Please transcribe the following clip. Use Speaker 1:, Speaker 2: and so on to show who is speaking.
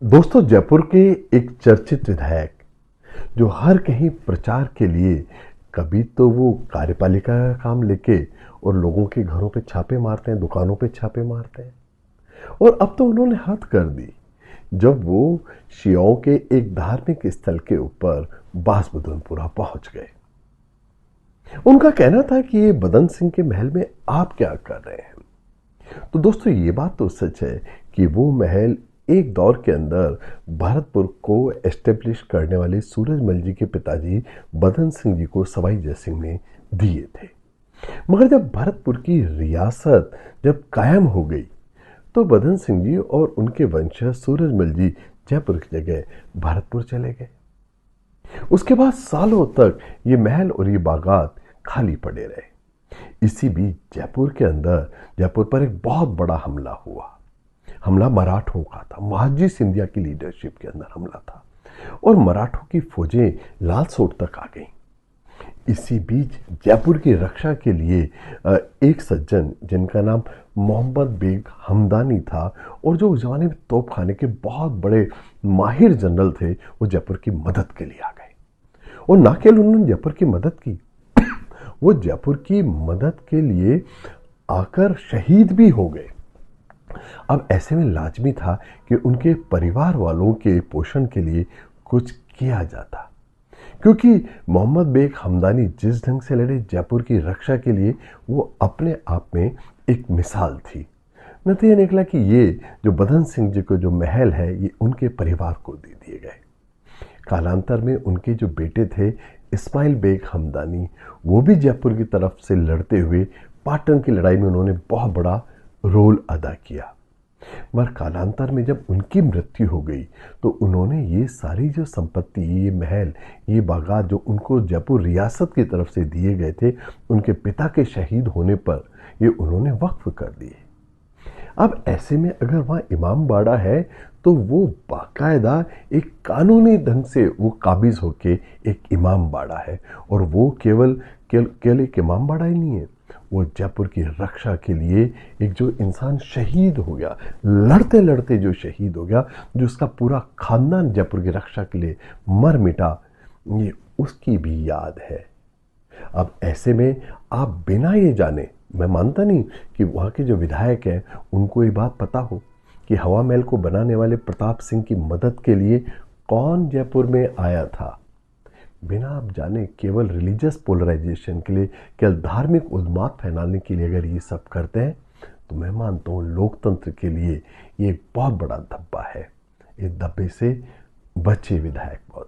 Speaker 1: दोस्तों, जयपुर के एक चर्चित विधायक जो हर कहीं प्रचार के लिए कभी तो वो कार्यपालिका का काम लेके और लोगों के घरों पे छापे मारते हैं, दुकानों पे छापे मारते हैं। और अब तो उन्होंने हद कर दी जब वो शियाओं के एक धार्मिक स्थल के ऊपर बासबुदनपुरा पहुंच गए। उनका कहना था कि ये बदन सिंह के महल में आप क्या कर रहे हैं। तो दोस्तों, ये बात तो सच है कि वो महल एक दौर के अंदर भरतपुर को एस्टेब्लिश करने वाले सूरजमल जी के पिताजी बदन सिंह जी को सवाई जय सिंह ने दिए थे। मगर जब भरतपुर की रियासत जब कायम हो गई तो बदन सिंह जी और उनके वंशज सूरजमल जी जयपुर की जगह भरतपुर चले गए। उसके बाद सालों तक ये महल और ये बागात खाली पड़े रहे। इसी बीच जयपुर के अंदर जयपुर पर एक बहुत बड़ा हमला हुआ। हमला मराठों का था, महाजी सिंधिया की लीडरशिप के अंदर हमला था और मराठों की फौजें लालसोट तक आ गईं। इसी बीच जयपुर की रक्षा के लिए एक सज्जन जिनका नाम मोहम्मद बेग हमदानी था और जो उस जमाने में तोपखाने के बहुत बड़े माहिर जनरल थे, वो जयपुर की मदद के लिए आ गए। और ना केवल उन्होंने जयपुर की मदद की, वो जयपुर की मदद के लिए आकर शहीद भी हो गए। अब ऐसे में लाजमी था कि उनके परिवार वालों के पोषण के लिए कुछ किया जाता, क्योंकि मोहम्मद बेग हमदानी जिस ढंग से लड़े जयपुर की रक्षा के लिए, वो अपने आप में एक मिसाल थी। न तो ये निकला कि ये जो बदन सिंह जी को जो महल है ये उनके परिवार को दे दिए गए। कालांतर में उनके जो बेटे थे इस्माइल बेग हमदानी, वो भी जयपुर की तरफ से लड़ते हुए पाटन की लड़ाई में उन्होंने बहुत बड़ा रोल अदा किया। मगर कालांतर में जब उनकी मृत्यु हो गई तो उन्होंने ये सारी जो संपत्ति, ये महल, ये बागात जो उनको जयपुर रियासत की तरफ से दिए गए थे, उनके पिता के शहीद होने पर ये उन्होंने वक्फ कर दिए। अब ऐसे में अगर वहाँ इमाम बाड़ा है तो वो बाकायदा एक कानूनी ढंग से वो काबिज होके एक इमाम बाड़ा है। और वो केवल एक इमाम बाड़ा ही नहीं है, वो जयपुर की रक्षा के लिए एक जो इंसान शहीद हो गया, लड़ते लड़ते जो शहीद हो गया, जो उसका पूरा खानदान जयपुर की रक्षा के लिए मर मिटा, ये उसकी भी याद है। अब ऐसे में आप बिना ये जाने, मैं मानता नहीं कि वहाँ के जो विधायक हैं उनको ये बात पता हो कि हवा महल को बनाने वाले प्रताप सिंह की मदद के लिए कौन जयपुर में आया था। बिना आप जाने केवल रिलीजियस पोलराइजेशन के लिए, केवल धार्मिक उन्माद फैलाने के लिए अगर ये सब करते हैं तो मैं मानता हूँ लोकतंत्र के लिए ये एक बहुत बड़ा धब्बा है। इस धब्बे से बचे विधायक बहुत।